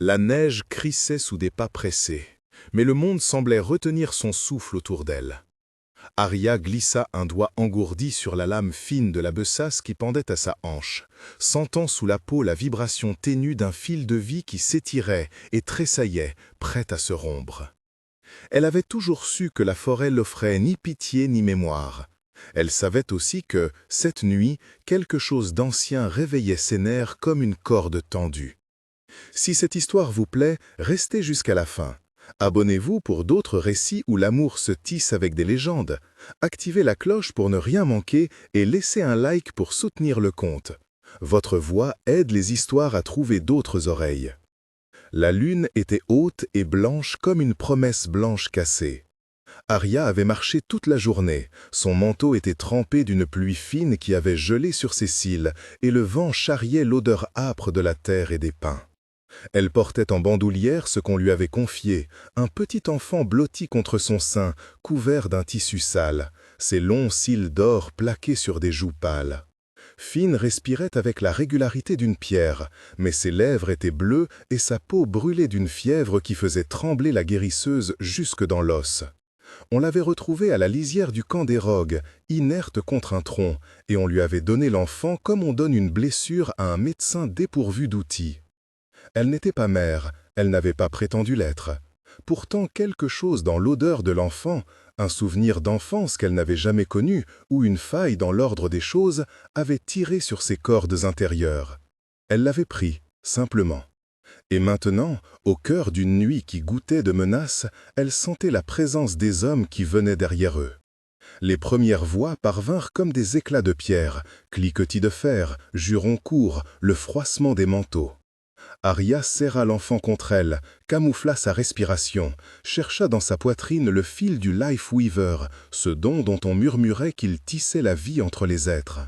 La neige crissait sous des pas pressés, mais le monde semblait retenir son souffle autour d'elle. Arya glissa un doigt engourdi sur la lame fine de la besace qui pendait à sa hanche, sentant sous la peau la vibration ténue d'un fil de vie qui s'étirait et tressaillait, prêt à se rompre. Elle avait toujours su que la forêt n'offrait ni pitié ni mémoire. Elle savait aussi que, cette nuit, quelque chose d'ancien réveillait ses nerfs comme une corde tendue. Si cette histoire vous plaît, restez jusqu'à la fin. Abonnez-vous pour d'autres récits où l'amour se tisse avec des légendes. Activez la cloche pour ne rien manquer et laissez un like pour soutenir le compte. Votre voix aide les histoires à trouver d'autres oreilles. La lune était haute et blanche comme une promesse blanche cassée. Arya avait marché toute la journée, son manteau était trempé d'une pluie fine qui avait gelé sur ses cils, et le vent charriait l'odeur âpre de la terre et des pins. Elle portait en bandoulière ce qu'on lui avait confié, un petit enfant blotti contre son sein, couvert d'un tissu sale, ses longs cils d'or plaqués sur des joues pâles. Finn respirait avec la régularité d'une pierre, mais ses lèvres étaient bleues et sa peau brûlait d'une fièvre qui faisait trembler la guérisseuse jusque dans l'os. On l'avait retrouvée à la lisière du camp des Rogues, inerte contre un tronc, et on lui avait donné l'enfant comme on donne une blessure à un médecin dépourvu d'outils. Elle n'était pas mère, elle n'avait pas prétendu l'être. Pourtant quelque chose dans l'odeur de l'enfant, un souvenir d'enfance qu'elle n'avait jamais connu, ou une faille dans l'ordre des choses, avait tiré sur ses cordes intérieures. Elle l'avait pris, simplement. Et maintenant, au cœur d'une nuit qui goûtait de menaces, elle sentait la présence des hommes qui venaient derrière eux. Les premières voix parvinrent comme des éclats de pierre, cliquetis de fer, jurons courts, le froissement des manteaux. Arya serra l'enfant contre elle, camoufla sa respiration, chercha dans sa poitrine le fil du Life Weaver, ce don dont on murmurait qu'il tissait la vie entre les êtres.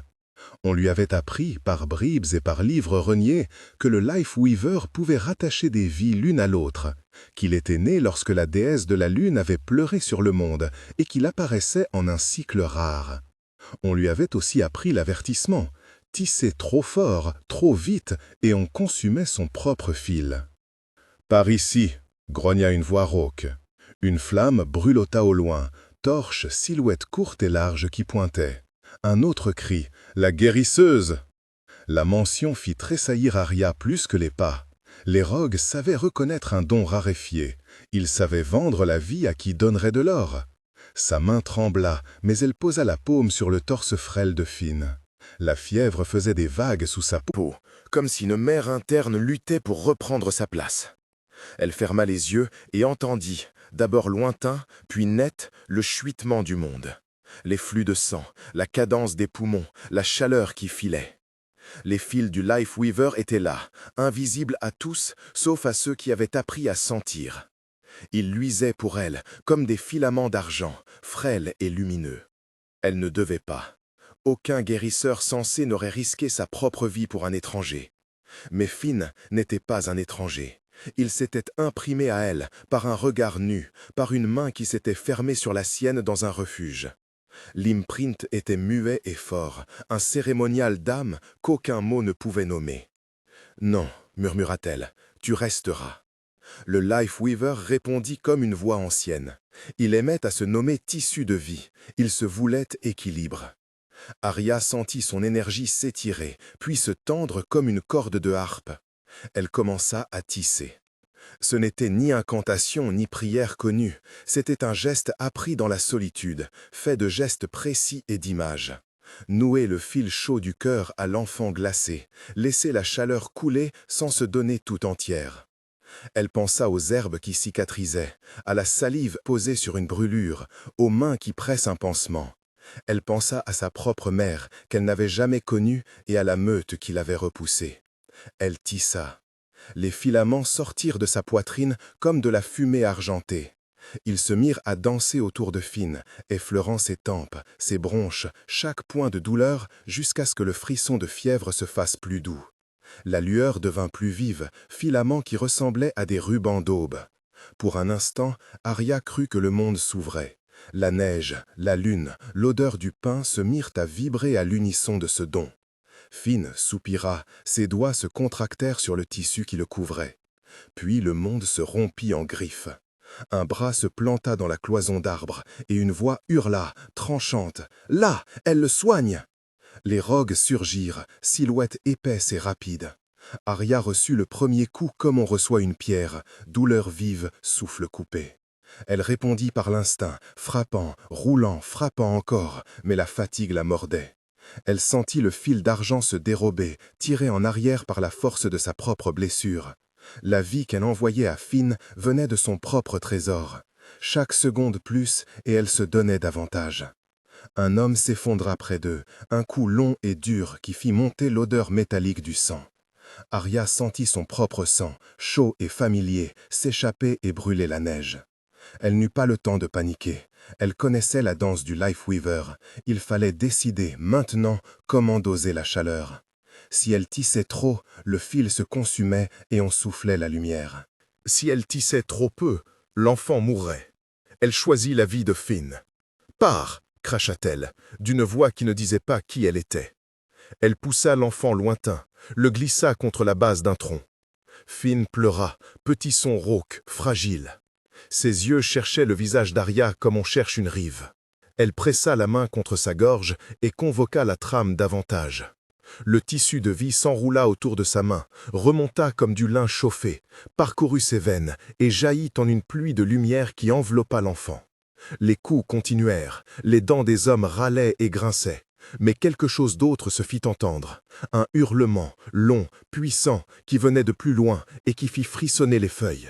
On lui avait appris, par bribes et par livres reniés, que le Life Weaver pouvait rattacher des vies l'une à l'autre, qu'il était né lorsque la déesse de la lune avait pleuré sur le monde et qu'il apparaissait en un cycle rare. On lui avait aussi appris l'avertissement. Tissait trop fort, trop vite, et on consumait son propre fil. « Par ici !» grogna une voix rauque. Une flamme brûlota au loin, torche, silhouette courte et large qui pointait. Un autre cri, « La guérisseuse !» La mention fit tressaillir Arya plus que les pas. Les Rogues savaient reconnaître un don raréfié. Ils savaient vendre la vie à qui donnerait de l'or. Sa main trembla, mais elle posa la paume sur le torse frêle de Finn. La fièvre faisait des vagues sous sa peau, comme si une mer interne luttait pour reprendre sa place. Elle ferma les yeux et entendit, d'abord lointain, puis net, le chuitement du monde. Les flux de sang, la cadence des poumons, la chaleur qui filait. Les fils du Life Weaver étaient là, invisibles à tous, sauf à ceux qui avaient appris à sentir. Ils luisaient pour elle, comme des filaments d'argent, frêles et lumineux. Elle ne devait pas. Aucun guérisseur sensé n'aurait risqué sa propre vie pour un étranger. Mais Finn n'était pas un étranger. Il s'était imprimé à elle par un regard nu, par une main qui s'était fermée sur la sienne dans un refuge. L'imprint était muet et fort, un cérémonial d'âme qu'aucun mot ne pouvait nommer. « Non, murmura-t-elle, tu resteras. » Le Life Weaver répondit comme une voix ancienne. Il aimait à se nommer tissu de vie, il se voulait équilibre. Arya sentit son énergie s'étirer, puis se tendre comme une corde de harpe. Elle commença à tisser. Ce n'était ni incantation ni prière connue, c'était un geste appris dans la solitude, fait de gestes précis et d'images. Nouer le fil chaud du cœur à l'enfant glacé, laisser la chaleur couler sans se donner tout entière. Elle pensa aux herbes qui cicatrisaient, à la salive posée sur une brûlure, aux mains qui pressent un pansement. Elle pensa à sa propre mère, qu'elle n'avait jamais connue, et à la meute qui l'avait repoussée. Elle tissa. Les filaments sortirent de sa poitrine comme de la fumée argentée. Ils se mirent à danser autour de Finn, effleurant ses tempes, ses bronches, chaque point de douleur, jusqu'à ce que le frisson de fièvre se fasse plus doux. La lueur devint plus vive, filaments qui ressemblaient à des rubans d'aube. Pour un instant, Arya crut que le monde s'ouvrait. La neige, la lune, l'odeur du pain se mirent à vibrer à l'unisson de ce don. Finn soupira, ses doigts se contractèrent sur le tissu qui le couvrait. Puis le monde se rompit en griffes. Un bras se planta dans la cloison d'arbre, et une voix hurla, tranchante. « Là, elle le soigne !» Les rogues surgirent, silhouettes épaisses et rapides. Arya reçut le premier coup comme on reçoit une pierre, douleur vive, souffle coupé. Elle répondit par l'instinct, frappant, roulant, frappant encore, mais la fatigue la mordait. Elle sentit le fil d'argent se dérober, tiré en arrière par la force de sa propre blessure. La vie qu'elle envoyait à Finn venait de son propre trésor. Chaque seconde plus, et elle se donnait davantage. Un homme s'effondra près d'eux, un coup long et dur qui fit monter l'odeur métallique du sang. Arya sentit son propre sang, chaud et familier, s'échapper et brûler la neige. Elle n'eut pas le temps de paniquer. Elle connaissait la danse du Lifeweaver. Il fallait décider, maintenant, comment doser la chaleur. Si elle tissait trop, le fil se consumait et on soufflait la lumière. Si elle tissait trop peu, l'enfant mourrait. Elle choisit la vie de Finn. « Pars !» cracha-t-elle, d'une voix qui ne disait pas qui elle était. Elle poussa l'enfant lointain, le glissa contre la base d'un tronc. Finn pleura, petit son rauque, fragile. Ses yeux cherchaient le visage d'Arya comme on cherche une rive. Elle pressa la main contre sa gorge et convoqua la trame davantage. Le tissu de vie s'enroula autour de sa main, remonta comme du lin chauffé, parcourut ses veines et jaillit en une pluie de lumière qui enveloppa l'enfant. Les coups continuèrent, les dents des hommes râlaient et grinçaient. Mais quelque chose d'autre se fit entendre, un hurlement, long, puissant, qui venait de plus loin et qui fit frissonner les feuilles.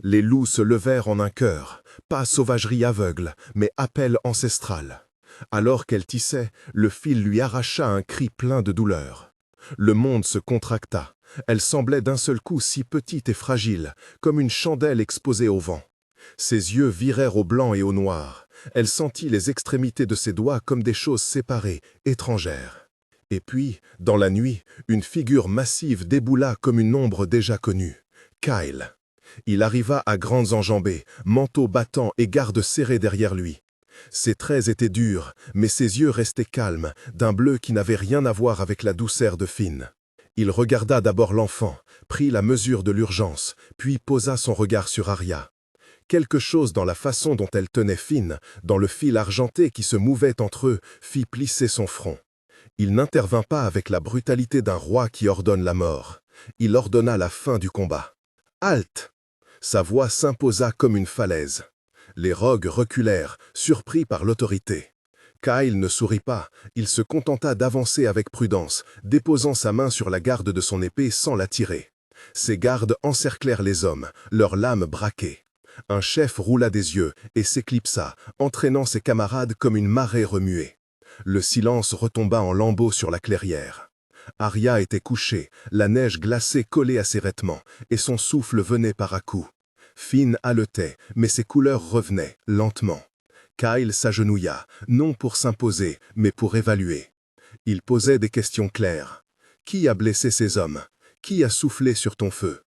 Les loups se levèrent en un chœur, pas sauvagerie aveugle, mais appel ancestral. Alors qu'elle tissait, le fil lui arracha un cri plein de douleur. Le monde se contracta. Elle semblait d'un seul coup si petite et fragile, comme une chandelle exposée au vent. Ses yeux virèrent au blanc et au noir. Elle sentit les extrémités de ses doigts comme des choses séparées, étrangères. Et puis, dans la nuit, une figure massive déboula comme une ombre déjà connue. Kyle. Il arriva à grandes enjambées, manteau battant et garde serrée derrière lui. Ses traits étaient durs, mais ses yeux restaient calmes, d'un bleu qui n'avait rien à voir avec la douceur de Finn. Il regarda d'abord l'enfant, prit la mesure de l'urgence, puis posa son regard sur Arya. Quelque chose dans la façon dont elle tenait Finn, dans le fil argenté qui se mouvait entre eux, fit plisser son front. Il n'intervint pas avec la brutalité d'un roi qui ordonne la mort. Il ordonna la fin du combat. « Halte !» Sa voix s'imposa comme une falaise. Les rogues reculèrent, surpris par l'autorité. Kyle ne sourit pas, il se contenta d'avancer avec prudence, déposant sa main sur la garde de son épée sans la tirer. Ses gardes encerclèrent les hommes, leurs lames braquées. Un chef roula des yeux et s'éclipsa, entraînant ses camarades comme une marée remuée. Le silence retomba en lambeaux sur la clairière. Arya était couchée, la neige glacée collée à ses vêtements, et son souffle venait par à-coups. Finn haletait, mais ses couleurs revenaient, lentement. Kyle s'agenouilla, non pour s'imposer, mais pour évaluer. Il posait des questions claires. Qui a blessé ces hommes? Qui a soufflé sur ton feu?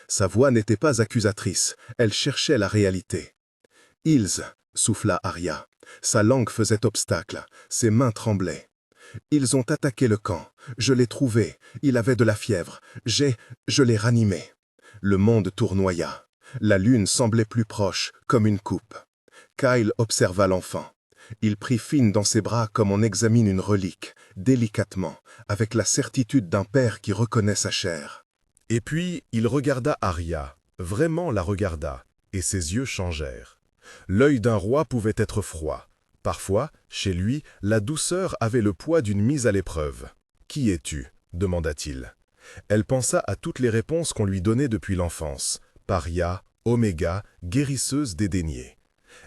Sa voix n'était pas accusatrice, elle cherchait la réalité. « Ils » souffla Arya. Sa langue faisait obstacle, ses mains tremblaient. « Ils ont attaqué le camp. Je l'ai trouvé. Il avait de la fièvre. Je l'ai ranimé. » Le monde tournoya. La lune semblait plus proche, comme une coupe. Kyle observa l'enfant. Il prit Finn dans ses bras comme on examine une relique, délicatement, avec la certitude d'un père qui reconnaît sa chair. Et puis, il regarda Arya, vraiment la regarda, et ses yeux changèrent. L'œil d'un roi pouvait être froid. Parfois, chez lui, la douceur avait le poids d'une mise à l'épreuve. « Qui es-tu » demanda-t-il. Elle pensa à toutes les réponses qu'on lui donnait depuis l'enfance. Paria, Oméga, guérisseuse dédaignée.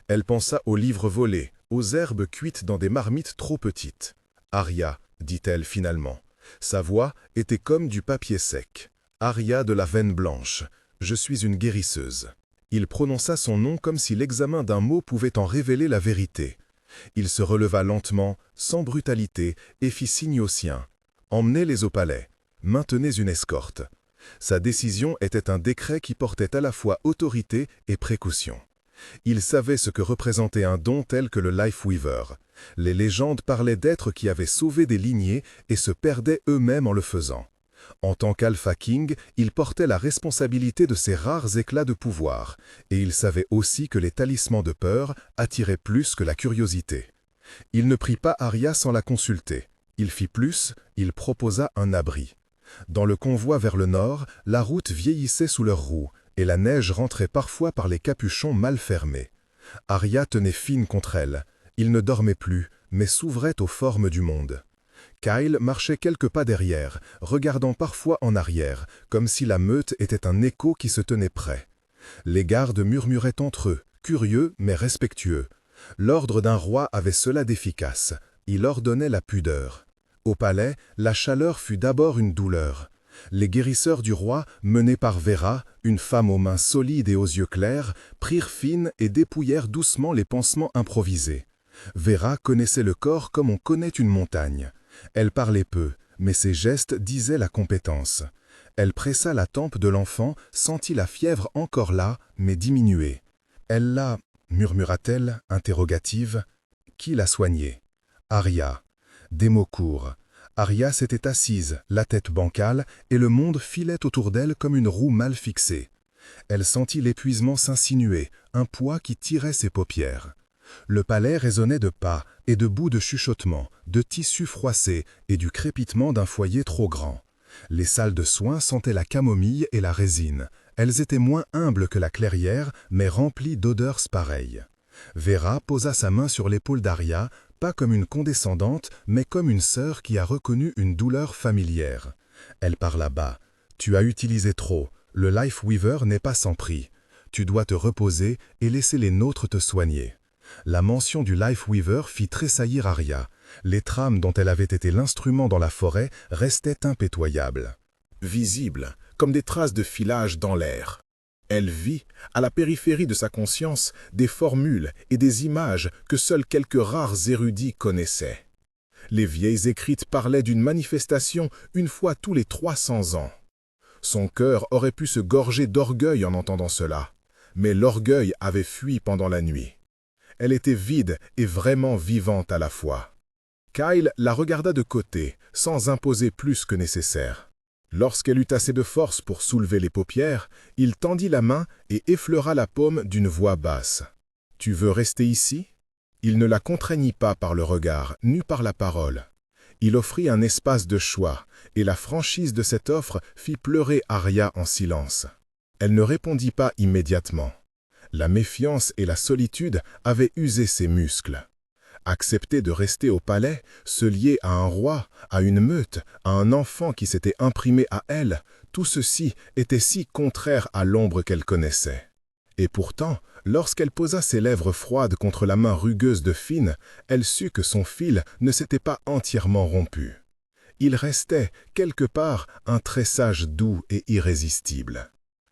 Elle pensa aux livres volés, aux herbes cuites dans des marmites trop petites. « Arya » dit-elle finalement. Sa voix était comme du papier sec. « Arya de la veine blanche, je suis une guérisseuse. » Il prononça son nom comme si l'examen d'un mot pouvait en révéler la vérité. Il se releva lentement, sans brutalité, et fit signe aux siens. « Emmenez-les au palais. Maintenez une escorte. » Sa décision était un décret qui portait à la fois autorité et précaution. Il savait ce que représentait un don tel que le Lifeweaver. Les légendes parlaient d'êtres qui avaient sauvé des lignées et se perdaient eux-mêmes en le faisant. En tant qu'Alpha King, il portait la responsabilité de ces rares éclats de pouvoir, et il savait aussi que les talismans de peur attiraient plus que la curiosité. Il ne prit pas Arya sans la consulter. Il fit plus, il proposa un abri. Dans le convoi vers le nord, la route vieillissait sous leurs roues, et la neige rentrait parfois par les capuchons mal fermés. Arya tenait fine contre elle. Il ne dormait plus, mais s'ouvrait aux formes du monde. Kyle marchait quelques pas derrière, regardant parfois en arrière, comme si la meute était un écho qui se tenait prêt. Les gardes murmuraient entre eux, curieux mais respectueux. L'ordre d'un roi avait cela d'efficace. Il ordonnait la pudeur. Au palais, la chaleur fut d'abord une douleur. Les guérisseurs du roi, menés par Vera, une femme aux mains solides et aux yeux clairs, prirent Finn et dépouillèrent doucement les pansements improvisés. Vera connaissait le corps comme on connaît une montagne. Elle parlait peu, mais ses gestes disaient la compétence. Elle pressa la tempe de l'enfant, sentit la fièvre encore là, mais diminuée. Elle l'a, murmura-t-elle, interrogative. Qui l'a soignée? Arya. Des mots courts. Arya s'était assise, la tête bancale, et le monde filait autour d'elle comme une roue mal fixée. Elle sentit l'épuisement s'insinuer, un poids qui tirait ses paupières. Le palais résonnait de pas et de bouts de chuchotements, de tissus froissés et du crépitement d'un foyer trop grand. Les salles de soins sentaient la camomille et la résine. Elles étaient moins humbles que la clairière, mais remplies d'odeurs pareilles. Vera posa sa main sur l'épaule d'Arya, pas comme une condescendante, mais comme une sœur qui a reconnu une douleur familière. Elle parla bas. « Tu as utilisé trop. Le Life Weaver n'est pas sans prix. Tu dois te reposer et laisser les nôtres te soigner. » La mention du Life Weaver fit tressaillir Arya. Les trames dont elle avait été l'instrument dans la forêt restaient impitoyables. Visibles, comme des traces de filage dans l'air. Elle vit, à la périphérie de sa conscience, des formules et des images que seuls quelques rares érudits connaissaient. Les vieilles écrites parlaient d'une manifestation une fois tous les 300 ans. Son cœur aurait pu se gorger d'orgueil en entendant cela, mais l'orgueil avait fui pendant la nuit. Elle était vide et vraiment vivante à la fois. Kyle la regarda de côté, sans imposer plus que nécessaire. Lorsqu'elle eut assez de force pour soulever les paupières, il tendit la main et effleura la paume d'une voix basse. « Tu veux rester ici ?» Il ne la contraignit pas par le regard, ni par la parole. Il offrit un espace de choix, et la franchise de cette offre fit pleurer Arya en silence. Elle ne répondit pas immédiatement. La méfiance et la solitude avaient usé ses muscles. Accepter de rester au palais, se lier à un roi, à une meute, à un enfant qui s'était imprimé à elle, tout ceci était si contraire à l'ombre qu'elle connaissait. Et pourtant, lorsqu'elle posa ses lèvres froides contre la main rugueuse de Finn, elle sut que son fil ne s'était pas entièrement rompu. Il restait, quelque part, un tressage doux et irrésistible.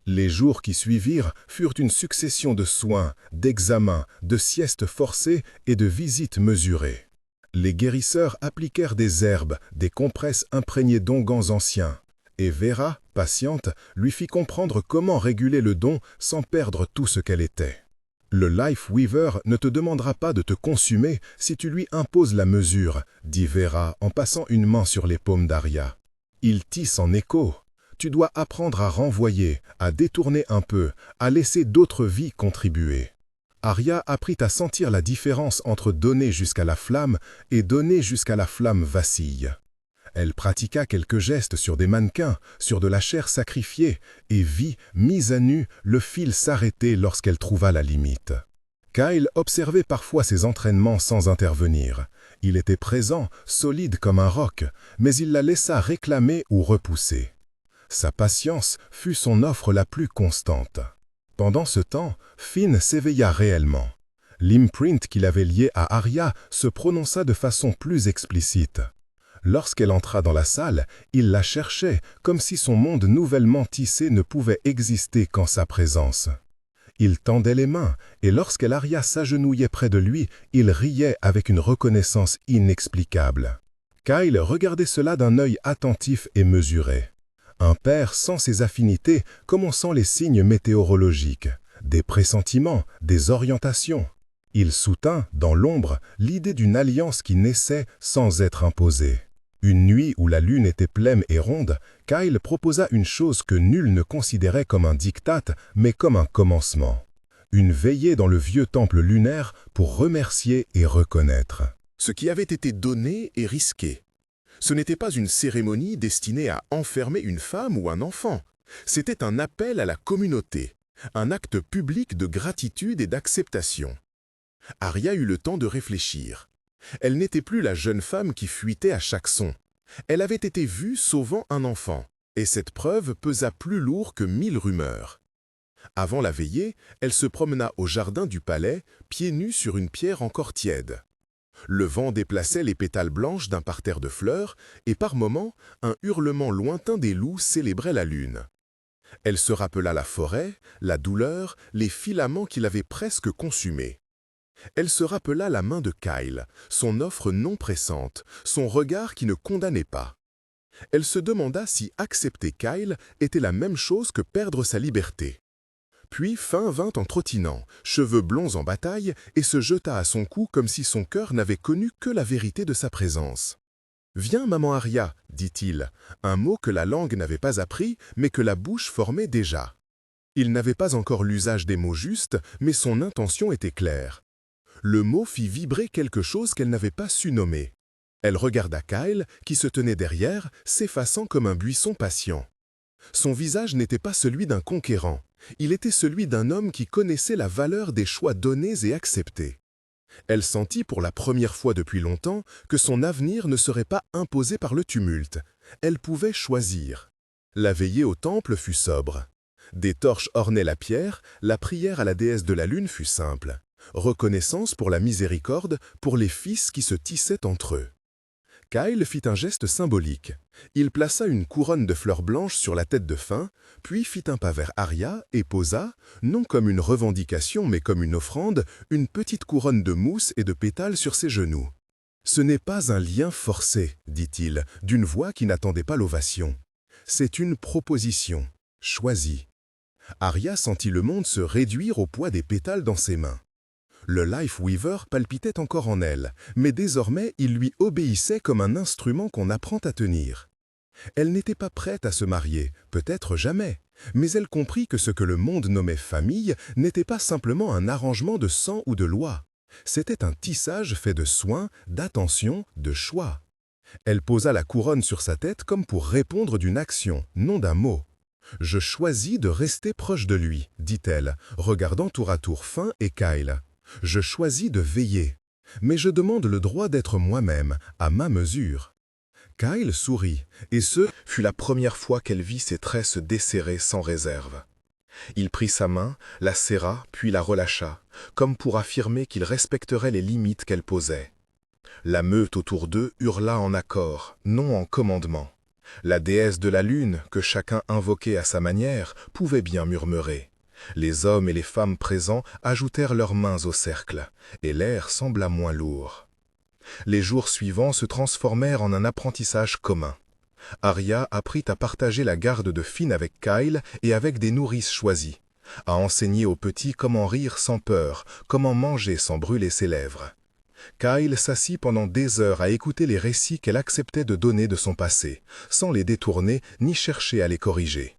Les jours qui suivirent furent une succession de soins, d'examens, de siestes forcées et de visites mesurées. Les guérisseurs appliquèrent des herbes, des compresses imprégnées d'onguents anciens, et Vera, patiente, lui fit comprendre comment réguler le don sans perdre tout ce qu'elle était. Le Life Weaver ne te demandera pas de te consumer si tu lui imposes la mesure, dit Vera en passant une main sur les paumes d'Arya. Il tisse en écho. Tu dois apprendre à renvoyer, à détourner un peu, à laisser d'autres vies contribuer. Arya apprit à sentir la différence entre donner jusqu'à la flamme et donner jusqu'à la flamme vacille. Elle pratiqua quelques gestes sur des mannequins, sur de la chair sacrifiée, et vit, mise à nu, le fil s'arrêter lorsqu'elle trouva la limite. Kyle observait parfois ses entraînements sans intervenir. Il était présent, solide comme un roc, mais il la laissa réclamer ou repousser. Sa patience fut son offre la plus constante. Pendant ce temps, Finn s'éveilla réellement. L'imprint qu'il avait lié à Arya se prononça de façon plus explicite. Lorsqu'elle entra dans la salle, il la cherchait, comme si son monde nouvellement tissé ne pouvait exister qu'en sa présence. Il tendait les mains, et lorsque Arya s'agenouillait près de lui, il riait avec une reconnaissance inexplicable. Kyle regardait cela d'un œil attentif et mesuré. Un père sent ses affinités comme on sent les signes météorologiques, des pressentiments, des orientations. Il soutint, dans l'ombre, l'idée d'une alliance qui naissait sans être imposée. Une nuit où la lune était pleine et ronde, Kyle proposa une chose que nul ne considérait comme un diktat, mais comme un commencement. Une veillée dans le vieux temple lunaire pour remercier et reconnaître. Ce qui avait été donné et risqué. Ce n'était pas une cérémonie destinée à enfermer une femme ou un enfant. C'était un appel à la communauté, un acte public de gratitude et d'acceptation. Arya eut le temps de réfléchir. Elle n'était plus la jeune femme qui fuitait à chaque son. Elle avait été vue sauvant un enfant, et cette preuve pesa plus lourd que 1000 rumeurs. Avant la veillée, elle se promena au jardin du palais, pieds nus sur une pierre encore tiède. Le vent déplaçait les pétales blanches d'un parterre de fleurs, et par moments, un hurlement lointain des loups célébrait la lune. Elle se rappela la forêt, la douleur, les filaments qui l'avaient presque consumée. Elle se rappela la main de Kyle, son offre non pressante, son regard qui ne condamnait pas. Elle se demanda si accepter Kyle était la même chose que perdre sa liberté. Puis Fin vint en trottinant, cheveux blonds en bataille, et se jeta à son cou comme si son cœur n'avait connu que la vérité de sa présence. « Viens, maman Arya, dit-il, un mot que la langue n'avait pas appris, mais que la bouche formait déjà. Il n'avait pas encore l'usage des mots justes, mais son intention était claire. Le mot fit vibrer quelque chose qu'elle n'avait pas su nommer. Elle regarda Kyle, qui se tenait derrière, s'effaçant comme un buisson patient. Son visage n'était pas celui d'un conquérant, il était celui d'un homme qui connaissait la valeur des choix donnés et acceptés. Elle sentit pour la première fois depuis longtemps que son avenir ne serait pas imposé par le tumulte. Elle pouvait choisir. La veillée au temple fut sobre. Des torches ornaient la pierre, la prière à la déesse de la lune fut simple. Reconnaissance pour la miséricorde, pour les fils qui se tissaient entre eux. Kyle fit un geste symbolique. Il plaça une couronne de fleurs blanches sur la tête de Fin, puis fit un pas vers Arya et posa, non comme une revendication mais comme une offrande, une petite couronne de mousse et de pétales sur ses genoux. « Ce n'est pas un lien forcé, dit-il, d'une voix qui n'attendait pas l'ovation. C'est une proposition, choisie. » Arya sentit le monde se réduire au poids des pétales dans ses mains. Le Life Weaver palpitait encore en elle, mais désormais il lui obéissait comme un instrument qu'on apprend à tenir. Elle n'était pas prête à se marier, peut-être jamais, mais elle comprit que ce que le monde nommait famille n'était pas simplement un arrangement de sang ou de loi. C'était un tissage fait de soins, d'attention, de choix. Elle posa la couronne sur sa tête comme pour répondre d'une action, non d'un mot. « Je choisis de rester proche de lui », dit-elle, regardant tour à tour Fin et Kyle. « Je choisis de veiller, mais je demande le droit d'être moi-même, à ma mesure. » Kyle sourit, et ce fut la première fois qu'elle vit ses traits se desserrer sans réserve. Il prit sa main, la serra, puis la relâcha, comme pour affirmer qu'il respecterait les limites qu'elle posait. La meute autour d'eux hurla en accord, non en commandement. La déesse de la lune, que chacun invoquait à sa manière, pouvait bien murmurer. Les hommes et les femmes présents ajoutèrent leurs mains au cercle, et l'air sembla moins lourd. Les jours suivants se transformèrent en un apprentissage commun. Arya apprit à partager la garde de Finn avec Kyle et avec des nourrices choisies, à enseigner aux petits comment rire sans peur, comment manger sans brûler ses lèvres. Kyle s'assit pendant des heures à écouter les récits qu'elle acceptait de donner de son passé, sans les détourner ni chercher à les corriger.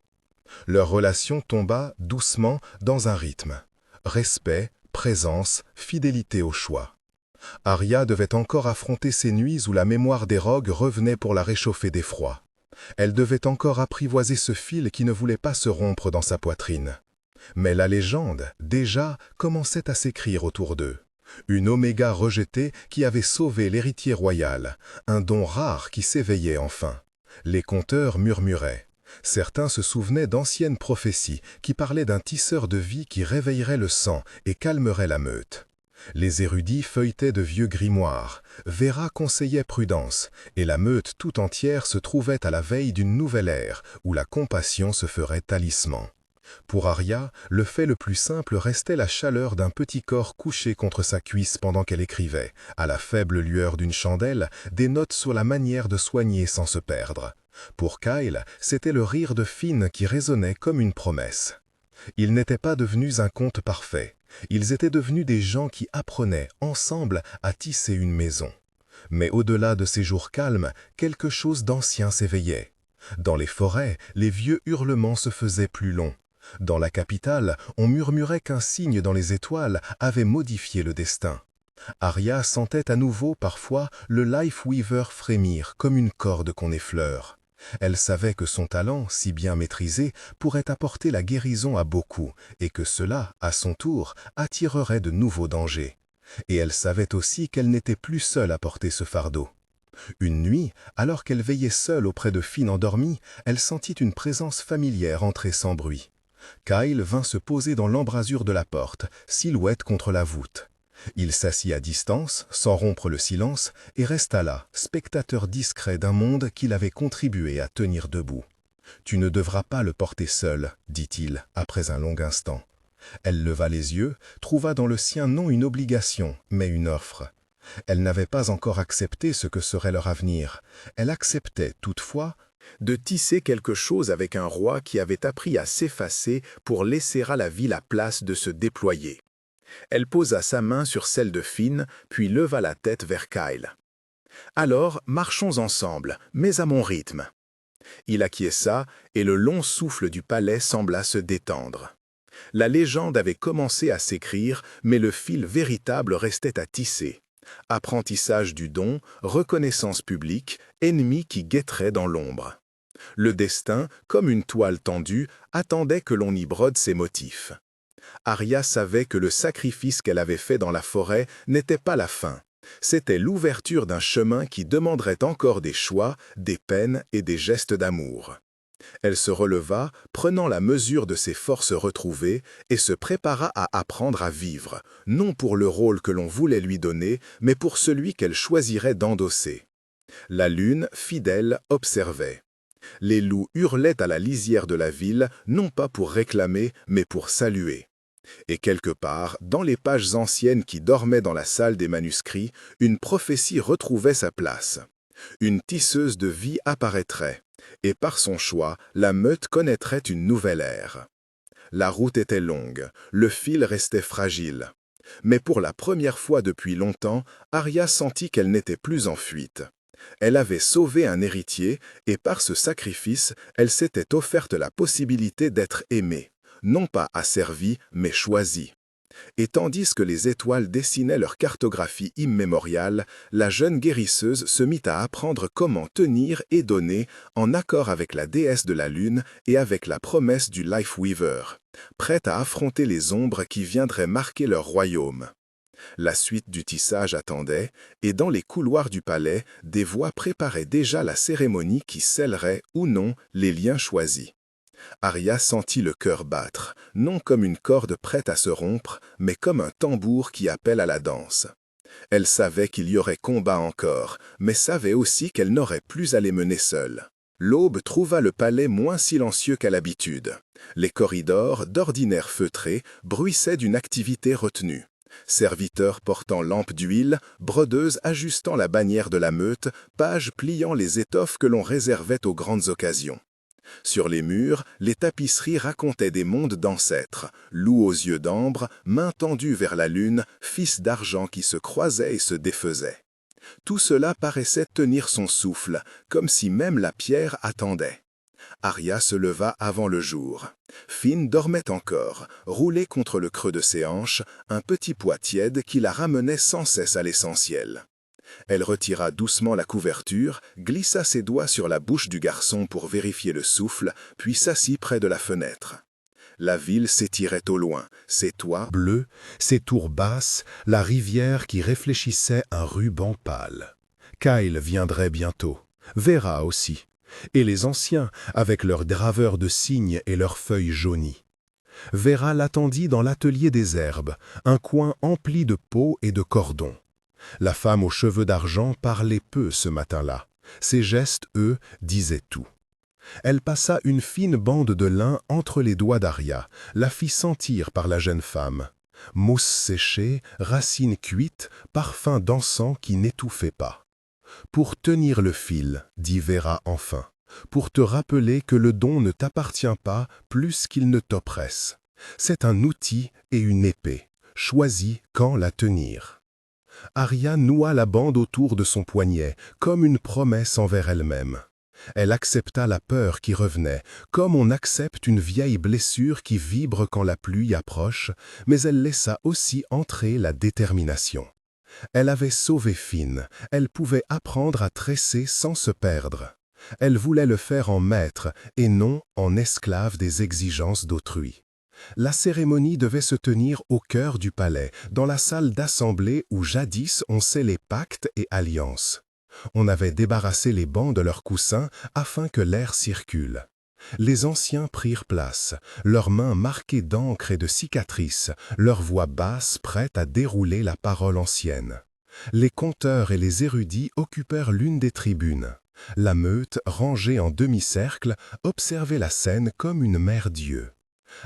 Leur relation tomba doucement dans un rythme. Respect, présence, fidélité au choix. Arya devait encore affronter ces nuits où la mémoire des rogues revenait pour la réchauffer d'effroi. Elle devait encore apprivoiser ce fil qui ne voulait pas se rompre dans sa poitrine. Mais la légende, déjà, commençait à s'écrire autour d'eux. Une oméga rejetée qui avait sauvé l'héritier royal, un don rare qui s'éveillait enfin. Les conteurs murmuraient. Certains se souvenaient d'anciennes prophéties qui parlaient d'un tisseur de vie qui réveillerait le sang et calmerait la meute. Les érudits feuilletaient de vieux grimoires, Vera conseillait prudence, et la meute tout entière se trouvait à la veille d'une nouvelle ère où la compassion se ferait talisman. Pour Arya, le fait le plus simple restait la chaleur d'un petit corps couché contre sa cuisse pendant qu'elle écrivait, à la faible lueur d'une chandelle, des notes sur la manière de soigner sans se perdre. Pour Kyle, c'était le rire de Finn qui résonnait comme une promesse. Ils n'étaient pas devenus un conte parfait. Ils étaient devenus des gens qui apprenaient, ensemble, à tisser une maison. Mais au-delà de ces jours calmes, quelque chose d'ancien s'éveillait. Dans les forêts, les vieux hurlements se faisaient plus longs. Dans la capitale, on murmurait qu'un signe dans les étoiles avait modifié le destin. Arya sentait à nouveau parfois le Life Weaver frémir comme une corde qu'on effleure. Elle savait que son talent, si bien maîtrisé, pourrait apporter la guérison à beaucoup, et que cela, à son tour, attirerait de nouveaux dangers. Et elle savait aussi qu'elle n'était plus seule à porter ce fardeau. Une nuit, alors qu'elle veillait seule auprès de Finn endormie, elle sentit une présence familière entrer sans bruit. Kyle vint se poser dans l'embrasure de la porte, silhouette contre la voûte. Il s'assit à distance, sans rompre le silence, et resta là, spectateur discret d'un monde qu'il avait contribué à tenir debout. « Tu ne devras pas le porter seul, » dit-il, après un long instant. Elle leva les yeux, trouva dans le sien non une obligation, mais une offre. Elle n'avait pas encore accepté ce que serait leur avenir. Elle acceptait, toutefois, de tisser quelque chose avec un roi qui avait appris à s'effacer pour laisser à la vie la place de se déployer. Elle posa sa main sur celle de Finn, puis leva la tête vers Kyle. « Alors, marchons ensemble, mais à mon rythme. » Il acquiesça, et le long souffle du palais sembla se détendre. La légende avait commencé à s'écrire, mais le fil véritable restait à tisser. Apprentissage du don, reconnaissance publique, ennemi qui guetterait dans l'ombre. Le destin, comme une toile tendue, attendait que l'on y brode ses motifs. Arya savait que le sacrifice qu'elle avait fait dans la forêt n'était pas la fin. C'était l'ouverture d'un chemin qui demanderait encore des choix, des peines et des gestes d'amour. Elle se releva, prenant la mesure de ses forces retrouvées, et se prépara à apprendre à vivre, non pour le rôle que l'on voulait lui donner, mais pour celui qu'elle choisirait d'endosser. La lune, fidèle, observait. Les loups hurlaient à la lisière de la ville, non pas pour réclamer, mais pour saluer. Et quelque part, dans les pages anciennes qui dormaient dans la salle des manuscrits, une prophétie retrouvait sa place. Une tisseuse de vie apparaîtrait, et par son choix, la meute connaîtrait une nouvelle ère. La route était longue, le fil restait fragile. Mais pour la première fois depuis longtemps, Arya sentit qu'elle n'était plus en fuite. Elle avait sauvé un héritier, et par ce sacrifice, elle s'était offerte la possibilité d'être aimée. Non pas asservie, mais choisie. Et tandis que les étoiles dessinaient leur cartographie immémoriale, la jeune guérisseuse se mit à apprendre comment tenir et donner en accord avec la déesse de la lune et avec la promesse du Life Weaver, prête à affronter les ombres qui viendraient marquer leur royaume. La suite du tissage attendait, et dans les couloirs du palais, des voix préparaient déjà la cérémonie qui scellerait ou non les liens choisis. Arya sentit le cœur battre, non comme une corde prête à se rompre, mais comme un tambour qui appelle à la danse. Elle savait qu'il y aurait combat encore, mais savait aussi qu'elle n'aurait plus à les mener seule. L'aube trouva le palais moins silencieux qu'à l'habitude. Les corridors, d'ordinaire feutrés, bruissaient d'une activité retenue. Serviteurs portant lampes d'huile, brodeuses ajustant la bannière de la meute, pages pliant les étoffes que l'on réservait aux grandes occasions. Sur les murs, les tapisseries racontaient des mondes d'ancêtres, loups aux yeux d'ambre, mains tendues vers la lune, fils d'argent qui se croisaient et se défaisaient. Tout cela paraissait tenir son souffle, comme si même la pierre attendait. Arya se leva avant le jour. Finn dormait encore, roulé contre le creux de ses hanches, un petit poids tiède qui la ramenait sans cesse à l'essentiel. Elle retira doucement la couverture, glissa ses doigts sur la bouche du garçon pour vérifier le souffle, puis s'assit près de la fenêtre. La ville s'étirait au loin, ses toits bleus, ses tours basses, la rivière qui réfléchissait un ruban pâle. Kyle viendrait bientôt, Vera aussi, et les anciens avec leurs graveurs de cygnes et leurs feuilles jaunies. Vera l'attendit dans l'atelier des herbes, un coin empli de peaux et de cordons. La femme aux cheveux d'argent parlait peu ce matin-là. Ses gestes, eux, disaient tout. Elle passa une fine bande de lin entre les doigts d'Arya, la fit sentir par la jeune femme. Mousse séchée, racines cuites, parfum d'encens qui n'étouffait pas. « Pour tenir le fil, dit Vera enfin, pour te rappeler que le don ne t'appartient pas plus qu'il ne t'oppresse. C'est un outil et une épée. Choisis quand la tenir. » Arya noua la bande autour de son poignet, comme une promesse envers elle-même. Elle accepta la peur qui revenait, comme on accepte une vieille blessure qui vibre quand la pluie approche, mais elle laissa aussi entrer la détermination. Elle avait sauvé Finn, elle pouvait apprendre à tresser sans se perdre. Elle voulait le faire en maître et non en esclave des exigences d'autrui. La cérémonie devait se tenir au cœur du palais, dans la salle d'assemblée où jadis on scellait pactes et alliances. On avait débarrassé les bancs de leurs coussins afin que l'air circule. Les anciens prirent place, leurs mains marquées d'encre et de cicatrices, leurs voix basses prêtes à dérouler la parole ancienne. Les conteurs et les érudits occupèrent l'une des tribunes. La meute, rangée en demi-cercle, observait la scène comme une mère-dieu.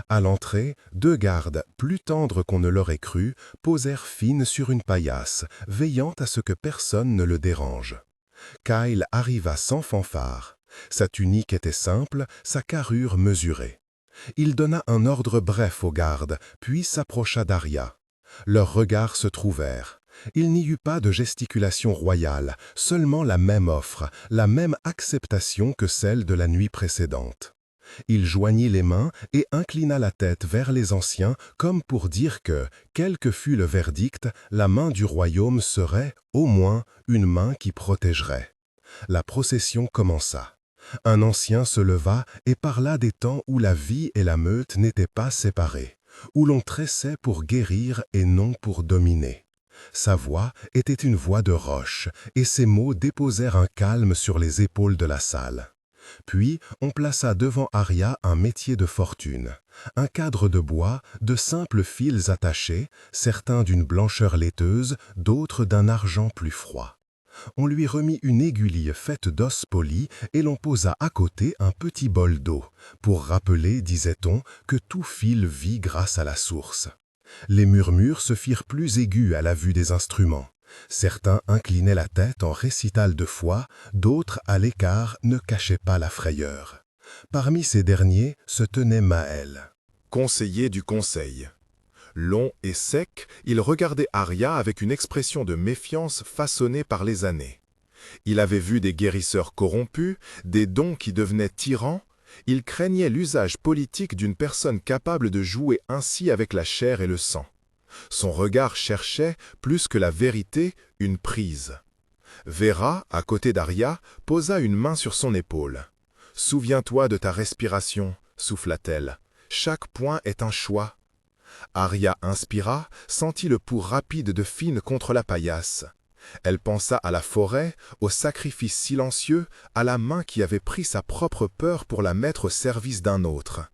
À l'entrée, 2 gardes, plus tendres qu'on ne l'aurait cru, posèrent Finn sur une paillasse, veillant à ce que personne ne le dérange. Kyle arriva sans fanfare. Sa tunique était simple, sa carrure mesurée. Il donna un ordre bref aux gardes, puis s'approcha d'Arya. Leurs regards se trouvèrent. Il n'y eut pas de gesticulation royale, seulement la même offre, la même acceptation que celle de la nuit précédente. Il joignit les mains et inclina la tête vers les anciens comme pour dire que, quel que fût le verdict, la main du royaume serait, au moins, une main qui protégerait. La procession commença. Un ancien se leva et parla des temps où la vie et la meute n'étaient pas séparées, où l'on tressait pour guérir et non pour dominer. Sa voix était une voix de roche, et ses mots déposèrent un calme sur les épaules de la salle. Puis, on plaça devant Arya un métier de fortune, un cadre de bois, de simples fils attachés, certains d'une blancheur laiteuse, d'autres d'un argent plus froid. On lui remit une aiguille faite d'os polis et l'on posa à côté un petit bol d'eau, pour rappeler, disait-on, que tout fil vit grâce à la source. Les murmures se firent plus aigus à la vue des instruments. Certains inclinaient la tête en récital de foi, d'autres, à l'écart, ne cachaient pas la frayeur. Parmi ces derniers se tenait Maël. Conseiller du conseil. Long et sec, il regardait Arya avec une expression de méfiance façonnée par les années. Il avait vu des guérisseurs corrompus, des dons qui devenaient tyrans. Il craignait l'usage politique d'une personne capable de jouer ainsi avec la chair et le sang. Son regard cherchait, plus que la vérité, une prise. Vera, à côté d'Arya, posa une main sur son épaule. « Souviens-toi de ta respiration, souffla-t-elle. Chaque point est un choix. » Arya inspira, sentit le pouls rapide de Finn contre la paillasse. Elle pensa à la forêt, au sacrifice silencieux, à la main qui avait pris sa propre peur pour la mettre au service d'un autre.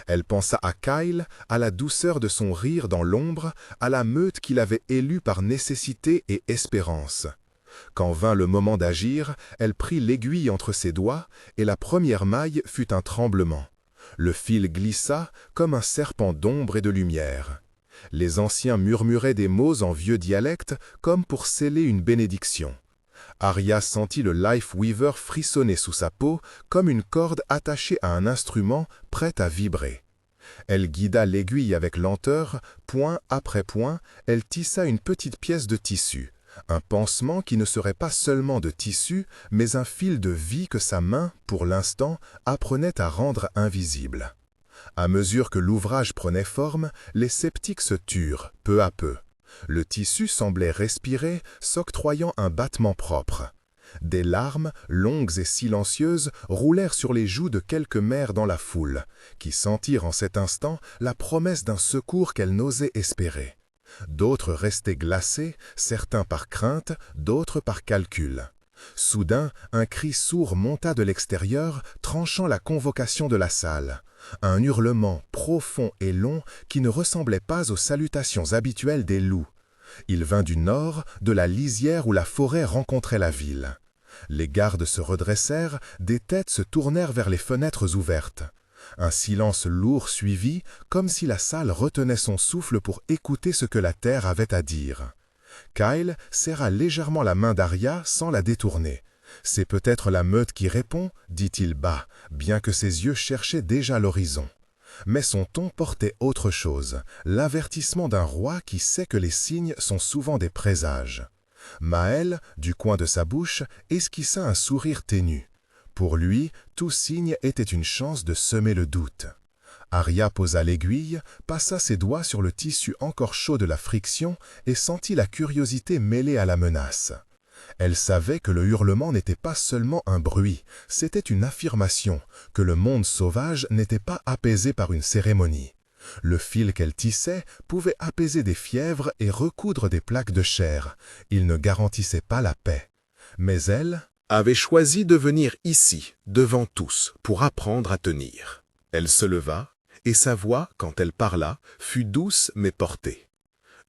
Elle pensa à Kyle, à la douceur de son rire dans l'ombre, à la meute qu'il avait élue par nécessité et espérance. Quand vint le moment d'agir, elle prit l'aiguille entre ses doigts, et la première maille fut un tremblement. Le fil glissa comme un serpent d'ombre et de lumière. Les anciens murmuraient des mots en vieux dialecte comme pour sceller une bénédiction. Arya sentit le Life Weaver frissonner sous sa peau comme une corde attachée à un instrument prêt à vibrer. Elle guida l'aiguille avec lenteur, point après point, elle tissa une petite pièce de tissu, un pansement qui ne serait pas seulement de tissu, mais un fil de vie que sa main, pour l'instant, apprenait à rendre invisible. À mesure que l'ouvrage prenait forme, les sceptiques se turent, peu à peu. Le tissu semblait respirer, s'octroyant un battement propre. Des larmes, longues et silencieuses, roulèrent sur les joues de quelques mères dans la foule, qui sentirent en cet instant la promesse d'un secours qu'elles n'osaient espérer. D'autres restaient glacés, certains par crainte, d'autres par calcul. Soudain, un cri sourd monta de l'extérieur, tranchant la convocation de la salle. Un hurlement profond et long qui ne ressemblait pas aux salutations habituelles des loups. Il vint du nord, de la lisière où la forêt rencontrait la ville. Les gardes se redressèrent, des têtes se tournèrent vers les fenêtres ouvertes. Un silence lourd suivit, comme si la salle retenait son souffle pour écouter ce que la terre avait à dire. Kyle serra légèrement la main d'Arya sans la détourner. « C'est peut-être la meute qui répond, dit-il bas, bien que ses yeux cherchaient déjà l'horizon. Mais son ton portait autre chose, l'avertissement d'un roi qui sait que les signes sont souvent des présages. Maël, du coin de sa bouche, esquissa un sourire ténu. Pour lui, tout signe était une chance de semer le doute. Arya posa l'aiguille, passa ses doigts sur le tissu encore chaud de la friction et sentit la curiosité mêlée à la menace. Elle savait que le hurlement n'était pas seulement un bruit, c'était une affirmation, que le monde sauvage n'était pas apaisé par une cérémonie. Le fil qu'elle tissait pouvait apaiser des fièvres et recoudre des plaques de chair. Il ne garantissait pas la paix. Mais elle avait choisi de venir ici, devant tous, pour apprendre à tenir. Elle se leva, et sa voix, quand elle parla, fut douce mais portée.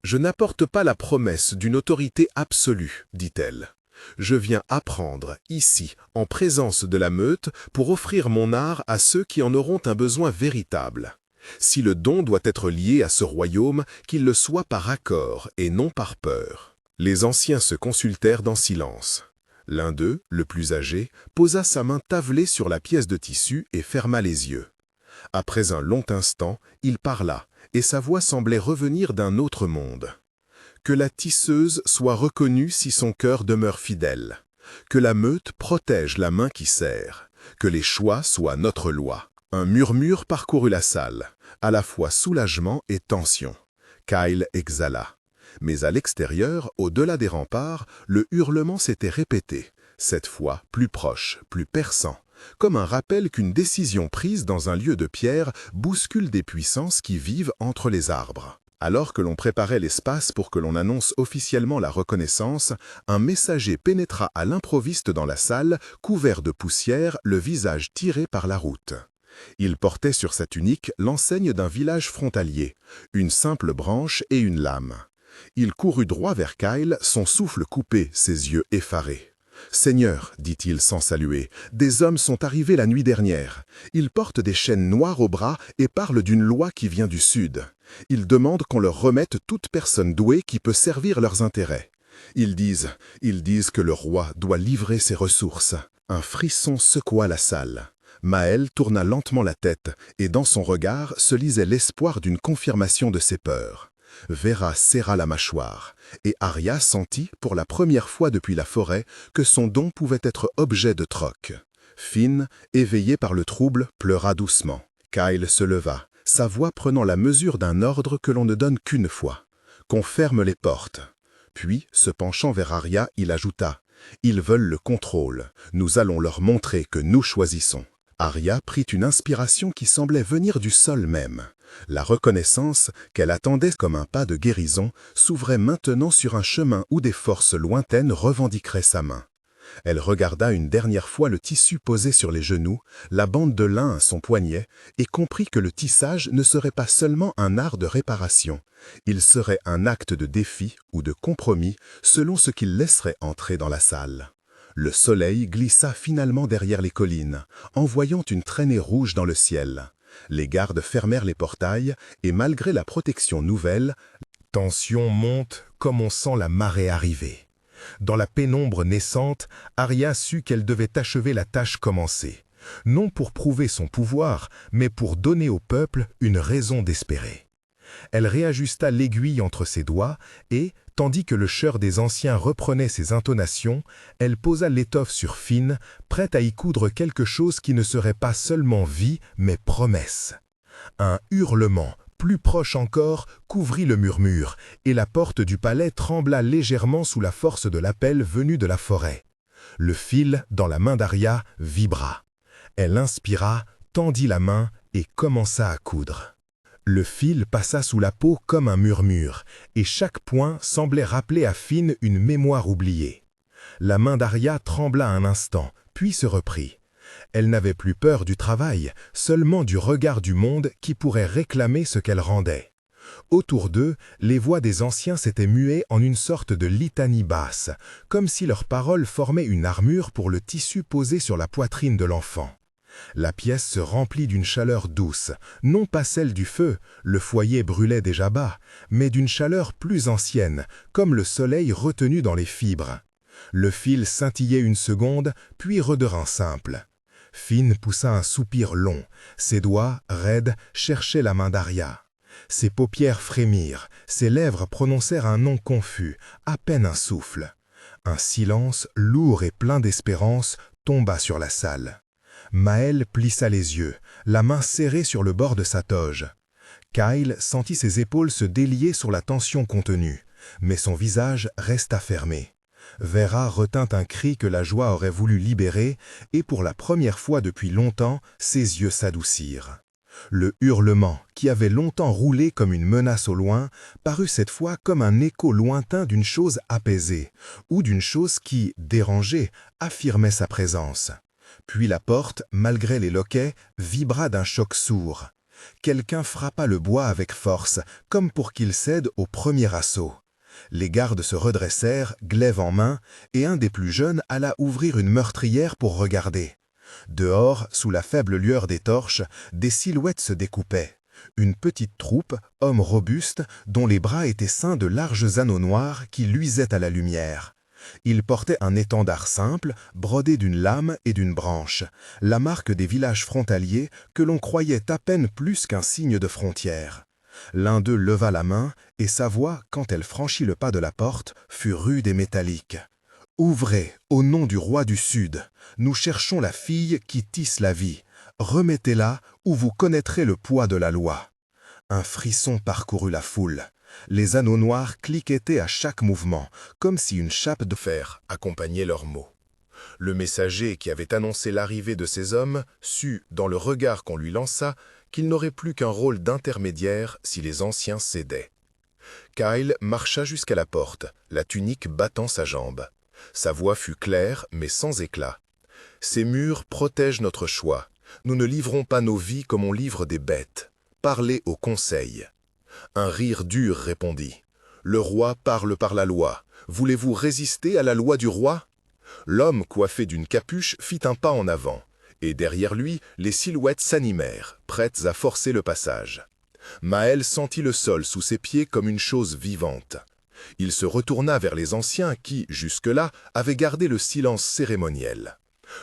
« Je n'apporte pas la promesse d'une autorité absolue, dit-elle. Je viens apprendre, ici, en présence de la meute, pour offrir mon art à ceux qui en auront un besoin véritable. Si le don doit être lié à ce royaume, qu'il le soit par accord et non par peur. » Les anciens se consultèrent dans silence. L'un d'eux, le plus âgé, posa sa main tavelée sur la pièce de tissu et ferma les yeux. Après un long instant, il parla, et sa voix semblait revenir d'un autre monde. « Que la tisseuse soit reconnue si son cœur demeure fidèle. Que la meute protège la main qui serre. Que les choix soient notre loi. » Un murmure parcourut la salle, à la fois soulagement et tension. Kyle exhala. Mais à l'extérieur, au-delà des remparts, le hurlement s'était répété, cette fois plus proche, plus perçant, comme un rappel qu'une décision prise dans un lieu de pierre bouscule des puissances qui vivent entre les arbres. Alors que l'on préparait l'espace pour que l'on annonce officiellement la reconnaissance, un messager pénétra à l'improviste dans la salle, couvert de poussière, le visage tiré par la route. Il portait sur sa tunique l'enseigne d'un village frontalier, une simple branche et une lame. Il courut droit vers Kyle, son souffle coupé, ses yeux effarés. « Seigneur, dit-il sans saluer, des hommes sont arrivés la nuit dernière. Ils portent des chaînes noires au bras et parlent d'une loi qui vient du sud. Ils demandent qu'on leur remette toute personne douée qui peut servir leurs intérêts. Ils disent que le roi doit livrer ses ressources. » Un frisson secoua la salle. Maël tourna lentement la tête, et dans son regard se lisait l'espoir d'une confirmation de ses peurs. Vera serra la mâchoire, et Arya sentit, pour la première fois depuis la forêt, que son don pouvait être objet de troc. Finn, éveillée par le trouble, pleura doucement. Kyle se leva, sa voix prenant la mesure d'un ordre que l'on ne donne qu'une fois. « Qu'on ferme les portes. » Puis, se penchant vers Arya, il ajouta « Ils veulent le contrôle. Nous allons leur montrer que nous choisissons. » Arya prit une inspiration qui semblait venir du sol même. La reconnaissance, qu'elle attendait comme un pas de guérison, s'ouvrait maintenant sur un chemin où des forces lointaines revendiqueraient sa main. Elle regarda une dernière fois le tissu posé sur les genoux, la bande de lin à son poignet, et comprit que le tissage ne serait pas seulement un art de réparation. Il serait un acte de défi ou de compromis selon ce qu'il laisserait entrer dans la salle. Le soleil glissa finalement derrière les collines, envoyant une traînée rouge dans le ciel. Les gardes fermèrent les portails et malgré la protection nouvelle, la tension monte comme on sent la marée arriver. Dans la pénombre naissante, Arya sut qu'elle devait achever la tâche commencée, non pour prouver son pouvoir, mais pour donner au peuple une raison d'espérer. Elle réajusta l'aiguille entre ses doigts et, tandis que le chœur des anciens reprenait ses intonations, elle posa l'étoffe sur Finn, prête à y coudre quelque chose qui ne serait pas seulement vie, mais promesse. Un hurlement, plus proche encore, couvrit le murmure, et la porte du palais trembla légèrement sous la force de l'appel venu de la forêt. Le fil, dans la main d'Arya, vibra. Elle inspira, tendit la main et commença à coudre. Le fil passa sous la peau comme un murmure, et chaque point semblait rappeler à Finn une mémoire oubliée. La main d'Arya trembla un instant, puis se reprit. Elle n'avait plus peur du travail, seulement du regard du monde qui pourrait réclamer ce qu'elle rendait. Autour d'eux, les voix des anciens s'étaient muées en une sorte de litanie basse, comme si leurs paroles formaient une armure pour le tissu posé sur la poitrine de l'enfant. La pièce se remplit d'une chaleur douce, non pas celle du feu, le foyer brûlait déjà bas, mais d'une chaleur plus ancienne, comme le soleil retenu dans les fibres. Le fil scintillait une seconde, puis redevint simple. Finn poussa un soupir long. Ses doigts, raides, cherchaient la main d'Arya. Ses paupières frémirent, ses lèvres prononcèrent un nom confus, à peine un souffle. Un silence, lourd et plein d'espérance, tomba sur la salle. Maël plissa les yeux, la main serrée sur le bord de sa toge. Kyle sentit ses épaules se délier sur la tension contenue, mais son visage resta fermé. Vera retint un cri que la joie aurait voulu libérer, et pour la première fois depuis longtemps, ses yeux s'adoucirent. Le hurlement, qui avait longtemps roulé comme une menace au loin, parut cette fois comme un écho lointain d'une chose apaisée, ou d'une chose qui, dérangée, affirmait sa présence. Puis la porte, malgré les loquets, vibra d'un choc sourd. Quelqu'un frappa le bois avec force, comme pour qu'il cède au premier assaut. Les gardes se redressèrent, glaive en main, et un des plus jeunes alla ouvrir une meurtrière pour regarder. Dehors, sous la faible lueur des torches, des silhouettes se découpaient. Une petite troupe, hommes robustes, dont les bras étaient ceints de larges anneaux noirs qui luisaient à la lumière. Ils portaient un étendard simple, brodé d'une lame et d'une branche, la marque des villages frontaliers que l'on croyait à peine plus qu'un signe de frontière. L'un d'eux leva la main, et sa voix, quand elle franchit le pas de la porte, fut rude et métallique. « Ouvrez, au nom du roi du Sud, nous cherchons la fille qui tisse la vie. Remettez-la, ou vous connaîtrez le poids de la loi. » Un frisson parcourut la foule. Les anneaux noirs cliquetaient à chaque mouvement, comme si une chape de fer accompagnait leurs mots. Le messager qui avait annoncé l'arrivée de ces hommes sut, dans le regard qu'on lui lança, qu'il n'aurait plus qu'un rôle d'intermédiaire si les anciens cédaient. Kyle marcha jusqu'à la porte, la tunique battant sa jambe. Sa voix fut claire, mais sans éclat. « Ces murs protègent notre choix. Nous ne livrons pas nos vies comme on livre des bêtes. Parlez au conseil. » Un rire dur répondit. « Le roi parle par la loi. Voulez-vous résister à la loi du roi ?» L'homme coiffé d'une capuche fit un pas en avant, et derrière lui, les silhouettes s'animèrent, prêtes à forcer le passage. Maël sentit le sol sous ses pieds comme une chose vivante. Il se retourna vers les anciens qui, jusque-là, avaient gardé le silence cérémoniel.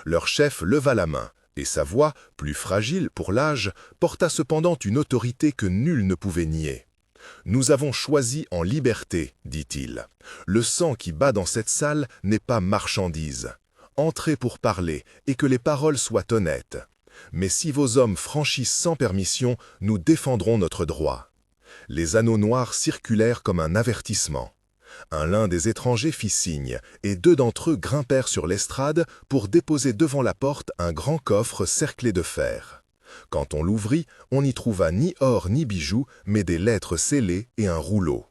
Leur chef leva la main, et sa voix, plus fragile pour l'âge, porta cependant une autorité que nul ne pouvait nier. « Nous avons choisi en liberté, dit-il. Le sang qui bat dans cette salle n'est pas marchandise. Entrez pour parler, et que les paroles soient honnêtes. Mais si vos hommes franchissent sans permission, nous défendrons notre droit. » Les anneaux noirs circulèrent comme un avertissement. L'un des étrangers fit signe, et deux d'entre eux grimpèrent sur l'estrade pour déposer devant la porte un grand coffre cerclé de fer. Quand on l'ouvrit, on n'y trouva ni or ni bijoux, mais des lettres scellées et un rouleau.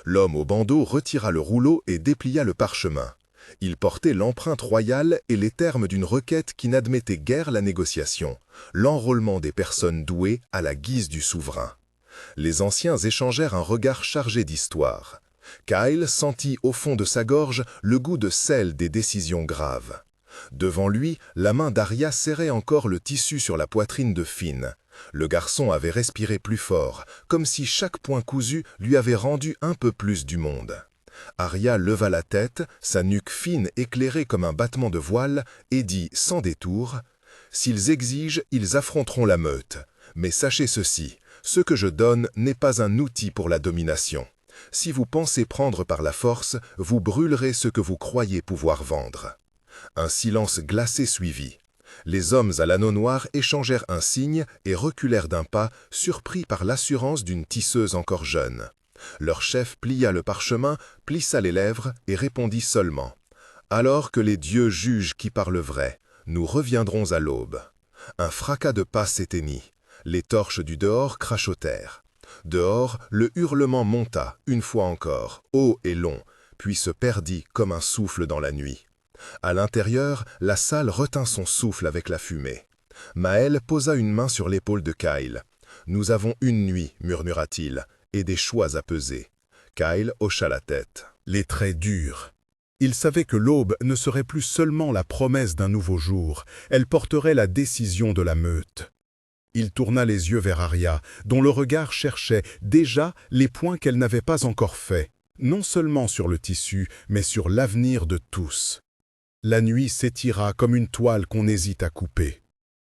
L'homme au bandeau retira le rouleau et déplia le parchemin. Il portait l'empreinte royale et les termes d'une requête qui n'admettait guère la négociation, l'enrôlement des personnes douées à la guise du souverain. Les anciens échangèrent un regard chargé d'histoire. Kyle sentit au fond de sa gorge le goût de sel des décisions graves. Devant lui, la main d'Arya serrait encore le tissu sur la poitrine de Finn. Le garçon avait respiré plus fort, comme si chaque point cousu lui avait rendu un peu plus du monde. Arya leva la tête, sa nuque fine éclairée comme un battement de voile, et dit sans détour « S'ils exigent, ils affronteront la meute. Mais sachez ceci, ce que je donne n'est pas un outil pour la domination. Si vous pensez prendre par la force, vous brûlerez ce que vous croyez pouvoir vendre. » Un silence glacé suivit. Les hommes à l'anneau noir échangèrent un signe et reculèrent d'un pas, surpris par l'assurance d'une tisseuse encore jeune. Leur chef plia le parchemin, plissa les lèvres et répondit seulement « Alors que les dieux jugent qui parle vrai, nous reviendrons à l'aube. » Un fracas de pas s'éteignit. Les torches du dehors crachotèrent. Dehors, le hurlement monta, une fois encore, haut et long, puis se perdit comme un souffle dans la nuit. À l'intérieur, la salle retint son souffle avec la fumée. Maël posa une main sur l'épaule de Kyle. « Nous avons une nuit, murmura-t-il, et des choix à peser. » Kyle hocha la tête. Les traits durs. Il savait que l'aube ne serait plus seulement la promesse d'un nouveau jour, elle porterait la décision de la meute. Il tourna les yeux vers Arya, dont le regard cherchait déjà les points qu'elle n'avait pas encore faits, non seulement sur le tissu, mais sur l'avenir de tous. La nuit s'étira comme une toile qu'on hésite à couper.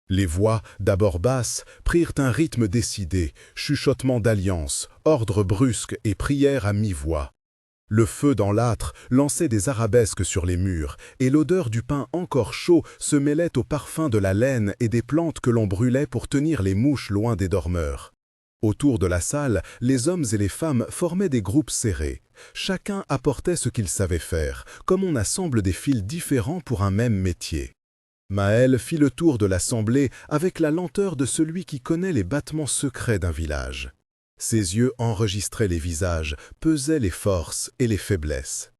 Les voix, d'abord basses, prirent un rythme décidé, chuchotement d'alliance, ordre brusque et prière à mi-voix. Le feu dans l'âtre lançait des arabesques sur les murs, et l'odeur du pain encore chaud se mêlait au parfum de la laine et des plantes que l'on brûlait pour tenir les mouches loin des dormeurs. Autour de la salle, les hommes et les femmes formaient des groupes serrés. Chacun apportait ce qu'il savait faire, comme on assemble des fils différents pour un même métier. Maël fit le tour de l'assemblée avec la lenteur de celui qui connaît les battements secrets d'un village. Ses yeux enregistraient les visages, pesaient les forces et les faiblesses.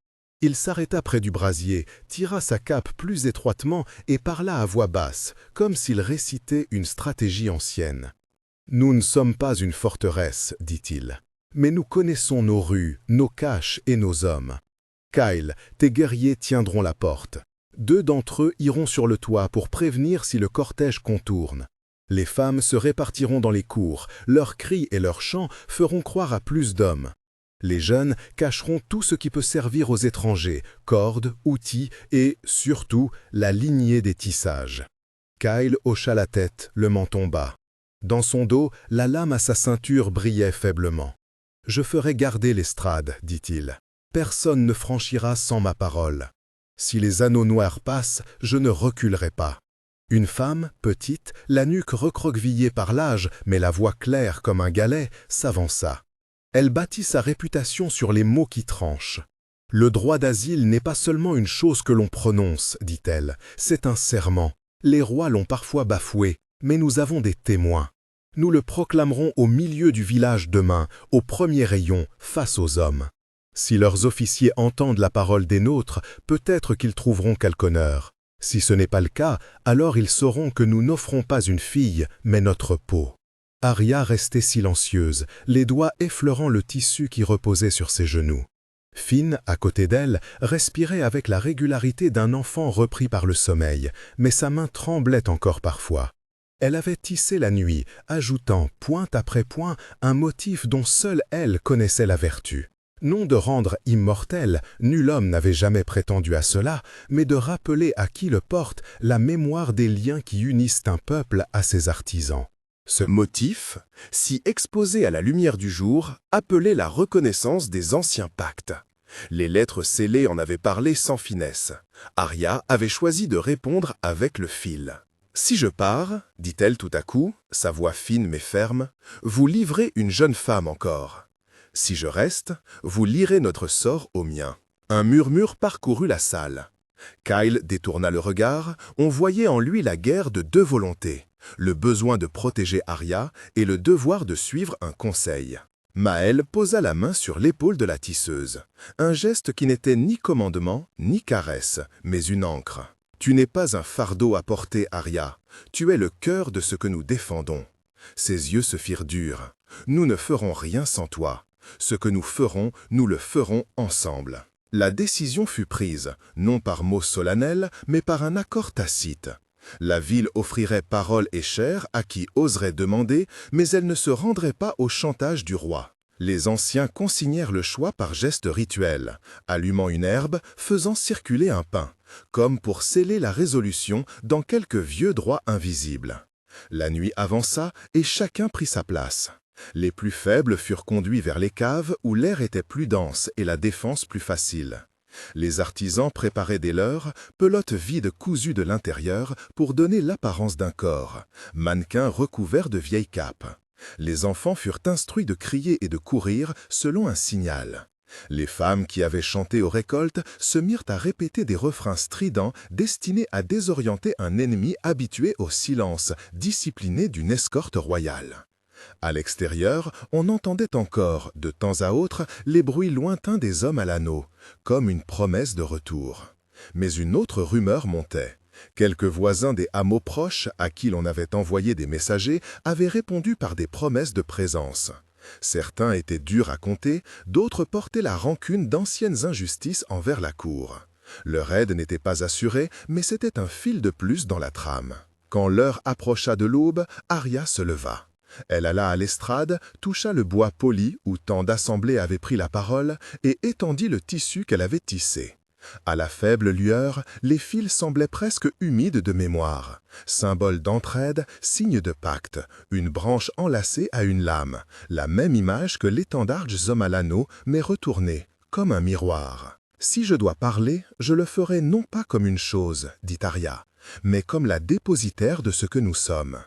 Il s'arrêta près du brasier, tira sa cape plus étroitement et parla à voix basse, comme s'il récitait une stratégie ancienne. « Nous ne sommes pas une forteresse, dit-il, mais nous connaissons nos rues, nos caches et nos hommes. Kyle, tes guerriers tiendront la porte. 2 d'entre eux iront sur le toit pour prévenir si le cortège contourne. Les femmes se répartiront dans les cours, leurs cris et leurs chants feront croire à plus d'hommes. Les jeunes cacheront tout ce qui peut servir aux étrangers, cordes, outils et, surtout, la lignée des tissages. » Kyle hocha la tête, le menton bas. Dans son dos, la lame à sa ceinture brillait faiblement. « Je ferai garder l'estrade, dit-il. Personne ne franchira sans ma parole. Si les anneaux noirs passent, je ne reculerai pas. » Une femme, petite, la nuque recroquevillée par l'âge, mais la voix claire comme un galet, s'avança. Elle bâtit sa réputation sur les mots qui tranchent. « Le droit d'asile n'est pas seulement une chose que l'on prononce, dit-elle, c'est un serment. Les rois l'ont parfois bafoué, mais nous avons des témoins. Nous le proclamerons au milieu du village demain, au premier rayon, face aux hommes. Si leurs officiers entendent la parole des nôtres, peut-être qu'ils trouveront quelque honneur. Si ce n'est pas le cas, alors ils sauront que nous n'offrons pas une fille, mais notre peau. » Arya restait silencieuse, les doigts effleurant le tissu qui reposait sur ses genoux. Finn, à côté d'elle, respirait avec la régularité d'un enfant repris par le sommeil, mais sa main tremblait encore parfois. Elle avait tissé la nuit, ajoutant, point après point, un motif dont seule elle connaissait la vertu. Non de rendre immortel, nul homme n'avait jamais prétendu à cela, mais de rappeler à qui le porte la mémoire des liens qui unissent un peuple à ses artisans. Ce motif, si exposé à la lumière du jour, appelait la reconnaissance des anciens pactes. Les lettres scellées en avaient parlé sans finesse. Arya avait choisi de répondre avec le fil. « Si je pars, dit-elle tout à coup, sa voix fine mais ferme, vous livrez une jeune femme encore. Si je reste, vous lirez notre sort au mien. » Un murmure parcourut la salle. Kyle détourna le regard, on voyait en lui la guerre de 2 volontés, le besoin de protéger Arya et le devoir de suivre un conseil. Maël posa la main sur l'épaule de la tisseuse, un geste qui n'était ni commandement ni caresse, mais une ancre. « Tu n'es pas un fardeau à porter, Arya, tu es le cœur de ce que nous défendons. » Ses yeux se firent durs. « Nous ne ferons rien sans toi. Ce que nous ferons, nous le ferons ensemble. » La décision fut prise, non par mots solennels, mais par un accord tacite. La ville offrirait parole et chair à qui oserait demander, mais elle ne se rendrait pas au chantage du roi. Les anciens consignèrent le choix par geste rituel, allumant une herbe, faisant circuler un pain, comme pour sceller la résolution dans quelques vieux droits invisibles. La nuit avança et chacun prit sa place. Les plus faibles furent conduits vers les caves où l'air était plus dense et la défense plus facile. Les artisans préparaient des leurs, pelotes vides cousues de l'intérieur pour donner l'apparence d'un corps, mannequins recouverts de vieilles capes. Les enfants furent instruits de crier et de courir selon un signal. Les femmes qui avaient chanté aux récoltes se mirent à répéter des refrains stridents destinés à désorienter un ennemi habitué au silence, discipliné d'une escorte royale. À l'extérieur, on entendait encore, de temps à autre, les bruits lointains des hommes à l'anneau, comme une promesse de retour. Mais une autre rumeur montait. Quelques voisins des hameaux proches, à qui l'on avait envoyé des messagers, avaient répondu par des promesses de présence. Certains étaient durs à compter, d'autres portaient la rancune d'anciennes injustices envers la cour. Leur aide n'était pas assurée, mais c'était un fil de plus dans la trame. Quand l'heure approcha de l'aube, Arya se leva. Elle alla à l'estrade, toucha le bois poli où tant d'assemblées avaient pris la parole et étendit le tissu qu'elle avait tissé. À la faible lueur, les fils semblaient presque humides de mémoire. Symbole d'entraide, signe de pacte, une branche enlacée à une lame, la même image que l'étendard Zom à l'anneau, mais retournée, comme un miroir. « Si je dois parler, je le ferai non pas comme une chose, dit Arya, mais comme la dépositaire de ce que nous sommes.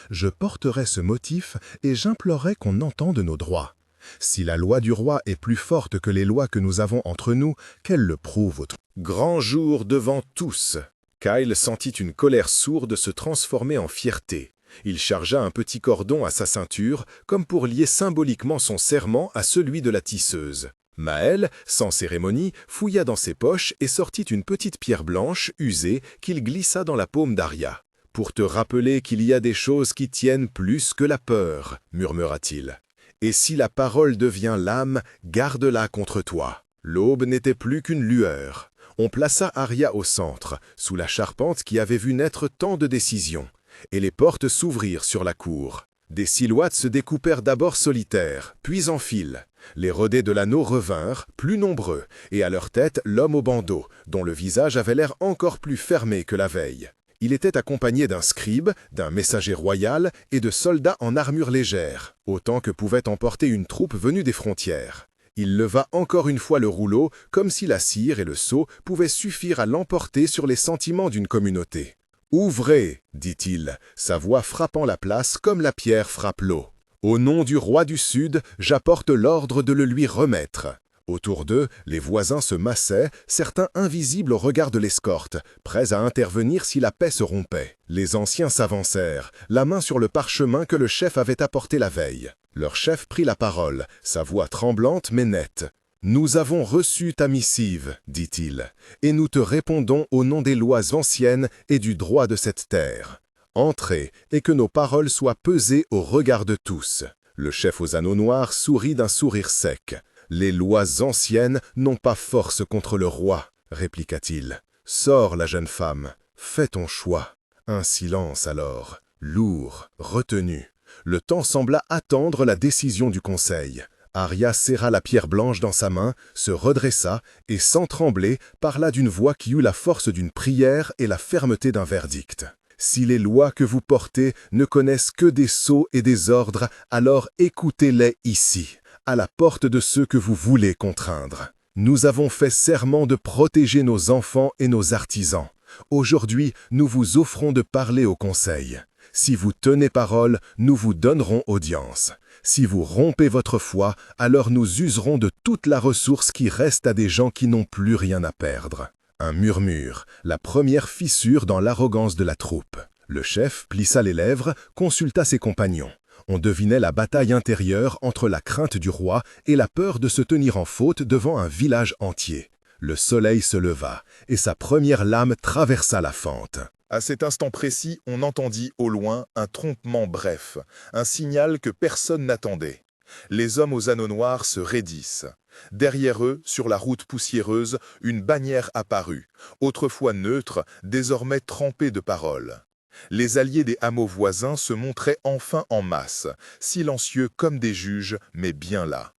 Je porterai ce motif et j'implorerai qu'on entende nos droits. Si la loi du roi est plus forte que les lois que nous avons entre nous, qu'elle le prouve. » Grand jour devant tous. Kyle sentit une colère sourde se transformer en fierté. Il chargea un petit cordon à sa ceinture, comme pour lier symboliquement son serment à celui de la tisseuse. Maël, sans cérémonie, fouilla dans ses poches et sortit une petite pierre blanche, usée, qu'il glissa dans la paume d'Arya. « Pour te rappeler qu'il y a des choses qui tiennent plus que la peur, » murmura-t-il. « Et si la parole devient lame, garde-la contre toi. » L'aube n'était plus qu'une lueur. On plaça Arya au centre, sous la charpente qui avait vu naître tant de décisions, et les portes s'ouvrirent sur la cour. Des silhouettes se découpèrent d'abord solitaires, puis en file. Les rodés de l'anneau revinrent, plus nombreux, et à leur tête l'homme au bandeau, dont le visage avait l'air encore plus fermé que la veille. Il était accompagné d'un scribe, d'un messager royal et de soldats en armure légère, autant que pouvait emporter une troupe venue des frontières. Il leva encore une fois le rouleau, comme si la cire et le sceau pouvaient suffire à l'emporter sur les sentiments d'une communauté. « Ouvrez !» dit-il, sa voix frappant la place comme la pierre frappe l'eau. « Au nom du roi du Sud, j'apporte l'ordre de le lui remettre. » Autour d'eux, les voisins se massaient, certains invisibles au regard de l'escorte, prêts à intervenir si la paix se rompait. Les anciens s'avancèrent, la main sur le parchemin que le chef avait apporté la veille. Leur chef prit la parole, sa voix tremblante mais nette. « Nous avons reçu ta missive, dit-il, et nous te répondons au nom des lois anciennes et du droit de cette terre. Entrez, et que nos paroles soient pesées au regard de tous. » Le chef aux anneaux noirs sourit d'un sourire sec. « Les lois anciennes n'ont pas force contre le roi, » répliqua-t-il. « Sors, la jeune femme, fais ton choix. » Un silence alors, lourd, retenu. Le temps sembla attendre la décision du conseil. Arya serra la pierre blanche dans sa main, se redressa et, sans trembler, parla d'une voix qui eut la force d'une prière et la fermeté d'un verdict. « Si les lois que vous portez ne connaissent que des sceaux et des ordres, alors écoutez-les ici, à la porte de ceux que vous voulez contraindre. Nous avons fait serment de protéger nos enfants et nos artisans. Aujourd'hui, nous vous offrons de parler au conseil. Si vous tenez parole, nous vous donnerons audience. Si vous rompez votre foi, alors nous userons de toute la ressource qui reste à des gens qui n'ont plus rien à perdre. » Un murmure, la première fissure dans l'arrogance de la troupe. Le chef plissa les lèvres, consulta ses compagnons. On devinait la bataille intérieure entre la crainte du roi et la peur de se tenir en faute devant un village entier. Le soleil se leva, et sa première lame traversa la fente. À cet instant précis, on entendit au loin un trompement bref, un signal que personne n'attendait. Les hommes aux anneaux noirs se raidissent. Derrière eux, sur la route poussiéreuse, une bannière apparut, autrefois neutre, désormais trempée de paroles. Les alliés des hameaux voisins se montraient enfin en masse, silencieux comme des juges, mais bien là.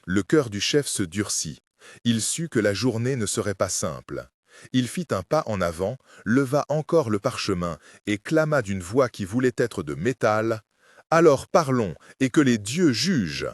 Le cœur du chef se durcit. Il sut que la journée ne serait pas simple. Il fit un pas en avant, leva encore le parchemin et clama d'une voix qui voulait être de métal « Alors parlons, et que les dieux jugent !»